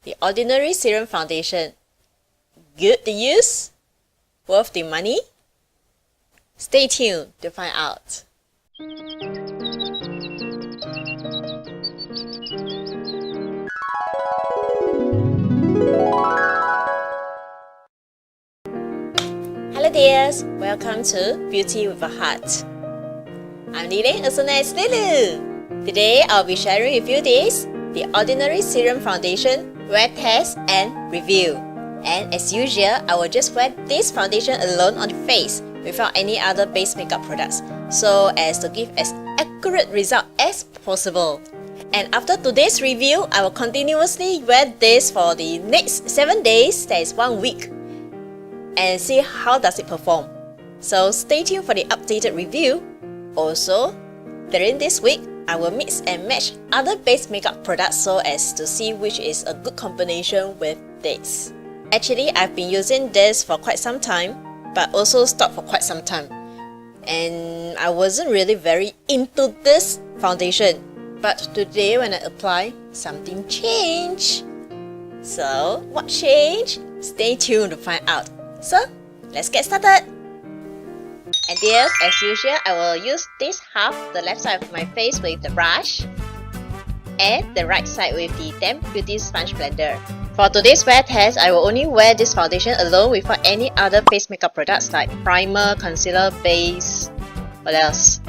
the ordinary serum foundation. Good to use? Worth the money? Stay tuned to find out. Hello dears, welcome to Beauty with a Heart. I'm Leng, also known as Lulu. Today I'll be sharing with you the Ordinary Serum Foundation wear test and review. And as usual, I will just wear this foundation alone on the face without any other base makeup products, so as to give as accurate result as possible. And after today's review, I will continuously wear this for the next 7 days, that is 1 week, and see how does it perform. So stay tuned for the updated review. Also, during this week, I will mix and match other base makeup products so as to see which is a good combination with this. Actually, I've been using this for quite some time, but also stopped for quite some time. And I wasn't really very into this foundation. But today when I apply, something changed. So, what changed? Stay tuned to find out. So, let's get started! And dears, as usual, I will use this half, the left side of my face with the brush, and the right side with the damp beauty sponge blender. For today's wear test, I will only wear this foundation alone without any other face makeup products like primer, concealer, base, what else?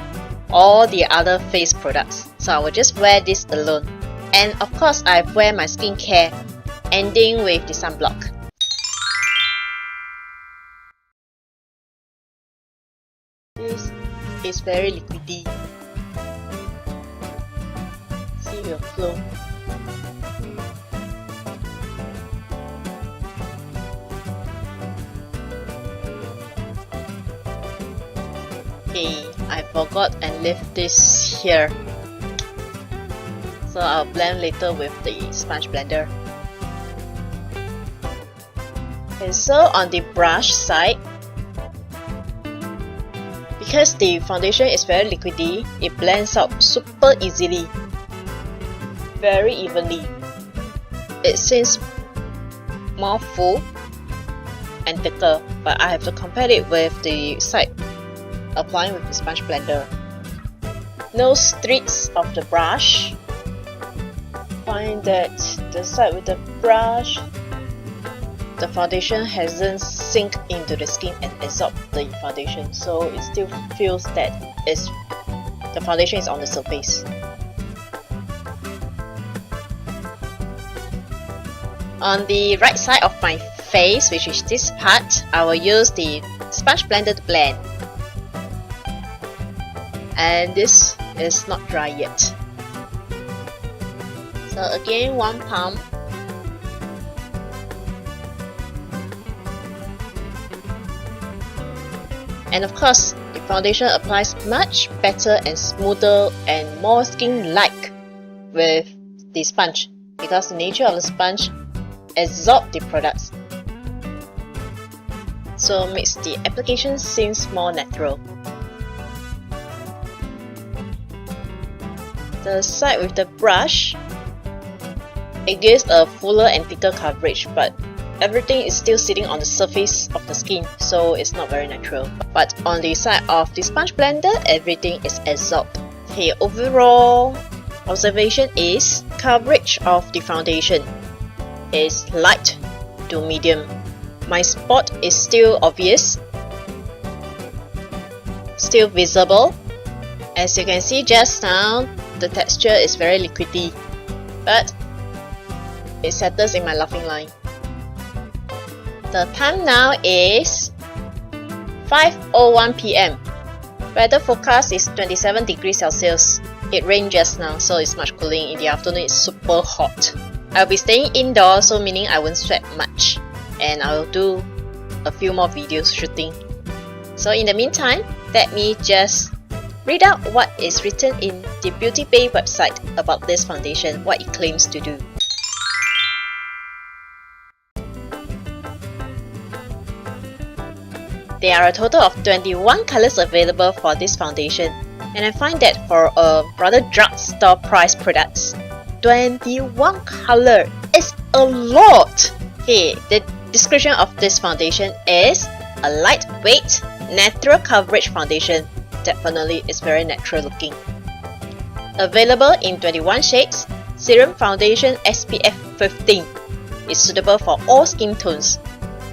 All the other face products. So I will just wear this alone. And of course, I wear my skincare, ending with the sunblock. This is very liquidy. See your flow. Okay, I forgot and left this here. So I'll blend later with the sponge blender. Okay, so on the brush side, because the foundation is very liquidy, it blends out super easily, very evenly. It seems more full and thicker, but I have to compare it with the side applying with the sponge blender. No streaks of the brush. Find that the side with the brush, the foundation hasn't sink into the skin and absorbed the foundation, so it still feels that the foundation is on the surface. On the right side of my face, which is this part, I will use the sponge blender to blend. And this is not dry yet. So again, one pump. And of course, the foundation applies much better and smoother and more skin-like with the sponge, because the nature of the sponge absorbs the products. So makes the application seems more natural. The side with the brush, it gives a fuller and thicker coverage, but everything is still sitting on the surface of the skin, so it's not very natural. But on the side of the sponge blender, everything is absorbed. Okay, overall observation is coverage of the foundation is light to medium. My spot is still obvious, still visible. As you can see just now, the texture is very liquidy, but it settles in my laughing line. The time now is 5:01 PM. Weather forecast is 27 degrees Celsius. It rained just now, so it's much cooling. In the afternoon, it's super hot. I'll be staying indoors, so meaning I won't sweat much, and I'll do a few more videos shooting. So in the meantime, let me just read out what is written in the BeautybLisz website about this foundation, what it claims to do. There are a total of 21 colors available for this foundation, and I find that for a rather drugstore price products, 21 color is a lot. Okay, the description of this foundation is a lightweight, natural coverage foundation. Definitely, it's very natural looking. Available in 21 shades, Serum Foundation SPF 15 is suitable for all skin tones.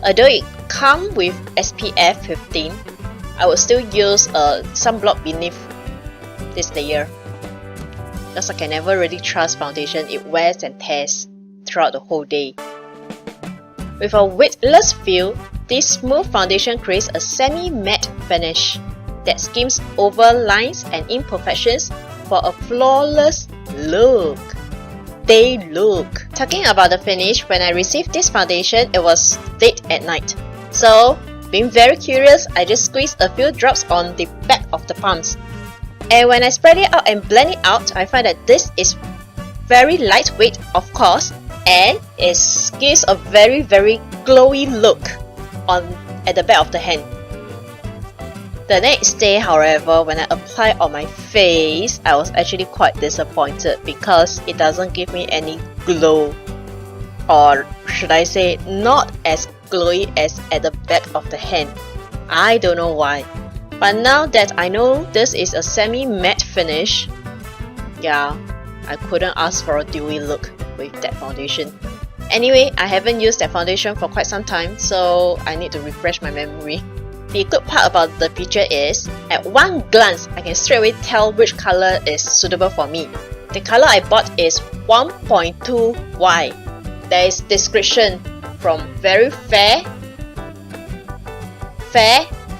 Although it comes with SPF 15, I would still use a sunblock beneath this layer, because I can never really trust foundation. It wears and tears throughout the whole day. With a weightless feel, this smooth foundation creates a semi-matte finish that skims over lines and imperfections for a flawless look. Talking about the finish, when I received this foundation, it was late at night. So, being very curious, I just squeezed a few drops on the back of the palms. And when I spread it out and blend it out, I find that this is very lightweight, of course, and it gives a very glowy look at the back of the hand. The next day, however, when I applied on my face, I was actually quite disappointed because it doesn't give me any glow, or should I say not as glowy as at the back of the hand. I don't know why, but now that I know this is a semi-matte finish, yeah, I couldn't ask for a dewy look with that foundation. Anyway, I haven't used that foundation for quite some time, so I need to refresh my memory. The good part about the feature is, at one glance, I can straight away tell which color is suitable for me. The color I bought is 1.2Y. There is description from very fair,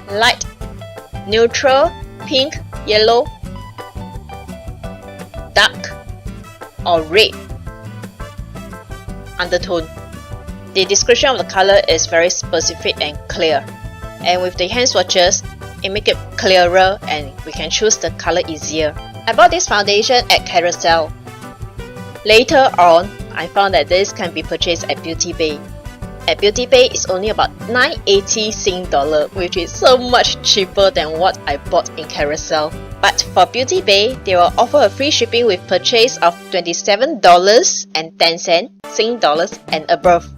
light, neutral, pink, yellow, dark, or red undertone. The description of the color is very specific and clear. And with the hand swatches, it makes it clearer and we can choose the color easier. I bought this foundation at Carousel. Later on, I found that this can be purchased at BeautybLisz. At BeautybLisz, it's only about 9.80 Sing dollar, which is so much cheaper than what I bought in Carousel. But for BeautybLisz, they will offer a free shipping with purchase of $27.10 Sing dollars and above.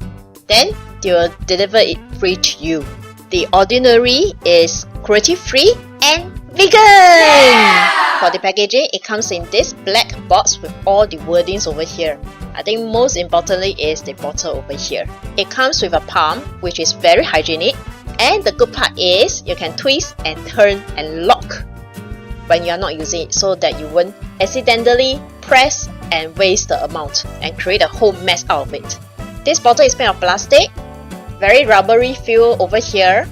Then they will deliver it free to you. The Ordinary is cruelty-free and vegan! Yeah! For the packaging, it comes in this black box with all the wordings over here. I think most importantly is the bottle over here. It comes with a palm, which is very hygienic, and the good part is you can twist and turn and lock when you are not using it, so that you won't accidentally press and waste the amount and create a whole mess out of it. This bottle is made of plastic, very rubbery feel over here,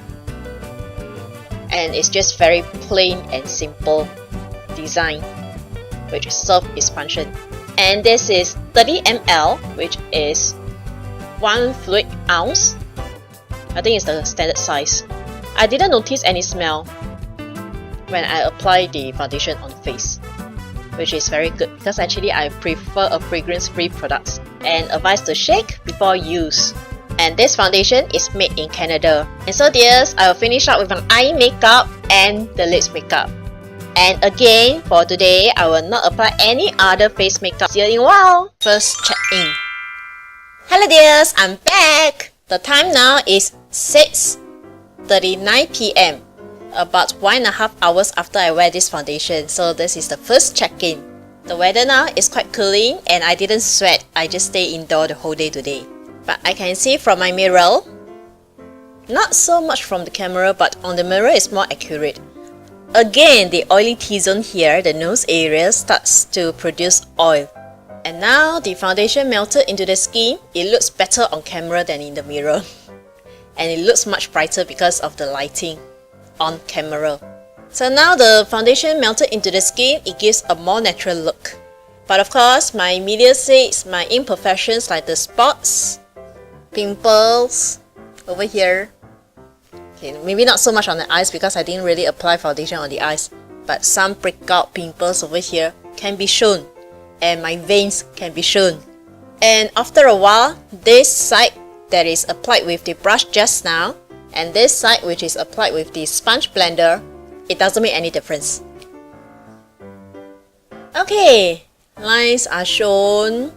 and it's just very plain and simple design which serves its function. And this is 30 ml, which is 1 fluid ounce. I think it's the standard size. I didn't notice any smell when I apply the foundation on the face, which is very good because actually I prefer a fragrance-free product and advise to shake before use. And this foundation is made in Canada. And so dears, I will finish up with an eye makeup and the lips makeup. And again, for today, I will not apply any other face makeup. See you in a while. First check in. Hello dears, I'm back. The time now is 6:39 p.m. About 1.5 hours after I wear this foundation. So this is the first check-in. The weather now is quite cooling and I didn't sweat. I just stay indoor the whole day today. But I can see from my mirror, not so much from the camera, but on the mirror is more accurate. Again, the oily T-zone here, the nose area, starts to produce oil. And now the foundation melted into the skin. It looks better on camera than in the mirror. And it looks much brighter because of the lighting on camera. So now the foundation melted into the skin, it gives a more natural look. But of course, my media says my imperfections like the spots, pimples over here. Okay, maybe not so much on the eyes because I didn't really apply foundation on the eyes, but some breakout pimples over here can be shown, and my veins can be shown. And after a while, this side that is applied with the brush just now, and this side which is applied with the sponge blender, it doesn't make any difference. Okay, lines are shown.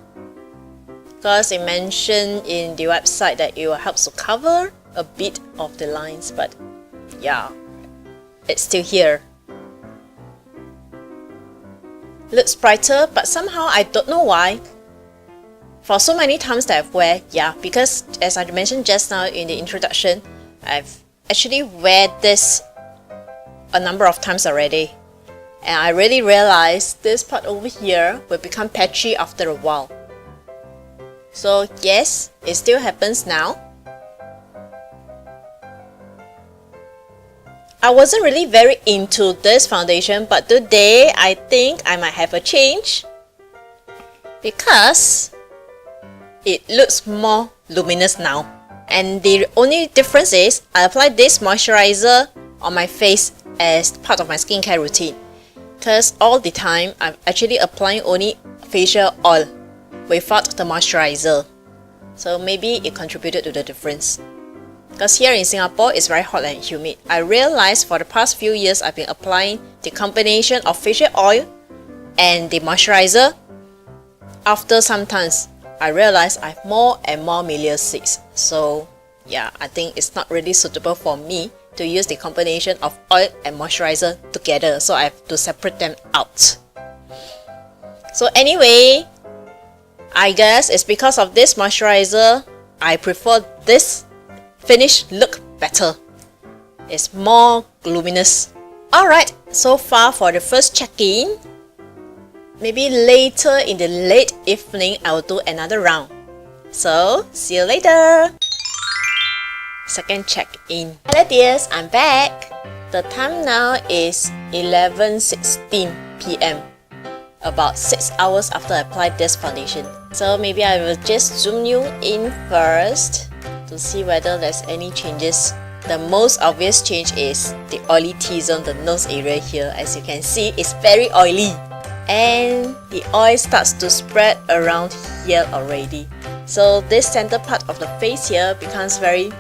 because it mentioned in the website that it will help to cover a bit of the lines, but yeah, it's still here. Looks brighter, but somehow I don't know why. For so many times that I've wear, yeah, because as I mentioned just now in the introduction, I've actually wear this a number of times already. And I really realized this part over here will become patchy after a while. So yes, it still happens now. I wasn't really very into this foundation, but today I think I might have a change because it looks more luminous now. And the only difference is I applied this moisturizer on my face as part of my skincare routine, because all the time I'm actually applying only facial oil without the moisturizer. So maybe it contributed to the difference. Because here in Singapore, it's very hot and humid. I realized for the past few years, I've been applying the combination of facial oil and the moisturizer. After some times, I realized I have more and more miliaceae. So yeah, I think it's not really suitable for me to use the combination of oil and moisturizer together. So I have to separate them out. So anyway, I guess it's because of this moisturizer, I prefer this finished look better. It's more luminous. Alright, so far for the first check-in. Maybe later in the late evening I will do another round. So, see you later! Second check-in. Hello dears, I'm back! The time now is 11:16 PM. About 6 hours after I applied this foundation. So maybe I will just zoom you in first to see whether there's any changes. The most obvious change is the oily T-zone, the nose area here. As you can see, it's very oily. And the oil starts to spread around here already. So this center part of the face here becomes very,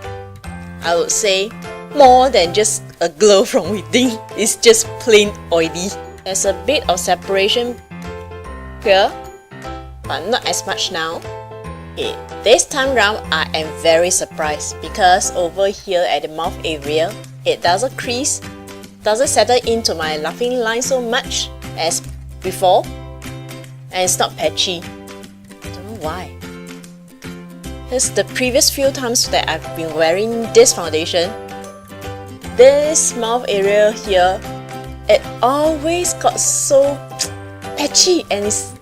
I would say, more than just a glow from within. It's just plain oily. There's a bit of separation here, but not as much now. This time round, I am very surprised because over here at the mouth area, it doesn't crease, doesn't settle into my laughing line so much as before, and it's not patchy. I don't know why. Because the previous few times that I've been wearing this foundation, this mouth area here, it always got so patchy and it's,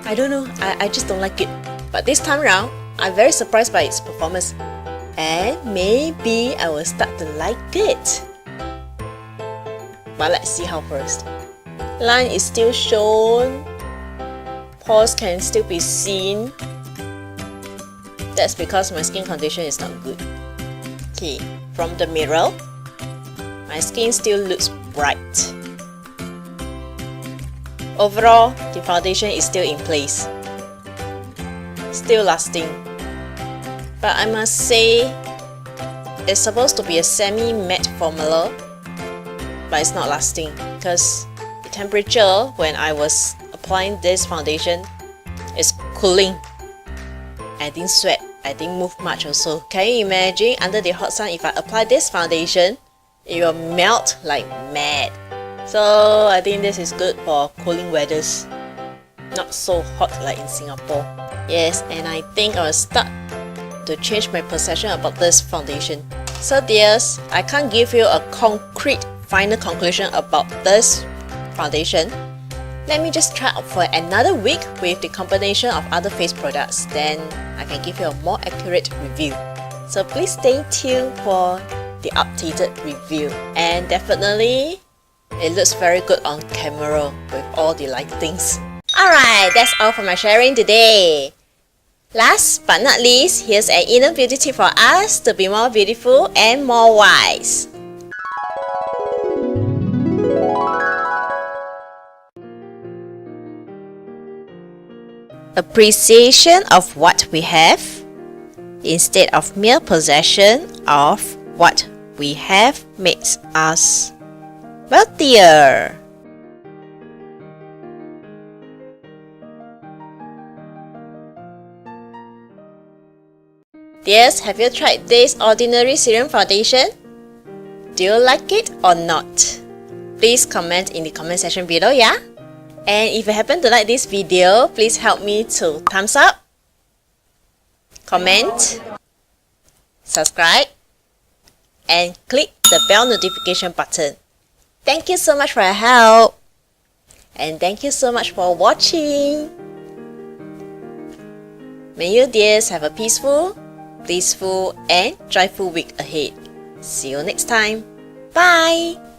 I don't know, I just don't like it. But this time around, I'm very surprised by its performance, and maybe I will start to like it. But let's see how first. Line is still shown, pores can still be seen. That's because my skin condition is not good. Okay, from the mirror, my skin still looks bright. Overall, the foundation is still in place. Still lasting, but I must say it's supposed to be a semi-matte formula, but it's not lasting because the temperature when I was applying this foundation is cooling. I didn't sweat, I didn't move much also. Can you imagine under the hot sun if I apply this foundation, it will melt like mad. So I think this is good for cooling weathers, not so hot like in Singapore. Yes, and I think I will start to change my perception about this foundation. So dears, I can't give you a concrete final conclusion about this foundation. Let me just try out for another week with the combination of other face products, then I can give you a more accurate review. So please stay tuned for the updated review. And definitely, it looks very good on camera with all the lightings. Alright, that's all for my sharing today. Last but not least, here's an inner beauty tip for us to be more beautiful and more wise. Appreciation of what we have instead of mere possession of what we have makes us wealthier. Dears, have you tried this ordinary serum foundation? Do you like it or not? Please comment in the comment section below, yeah? And if you happen to like this video, please help me to thumbs up, comment, subscribe, and click the bell notification button. Thank you so much for your help. And thank you so much for watching. May you dears have a peaceful, blissful, and joyful week ahead. See you next time. Bye!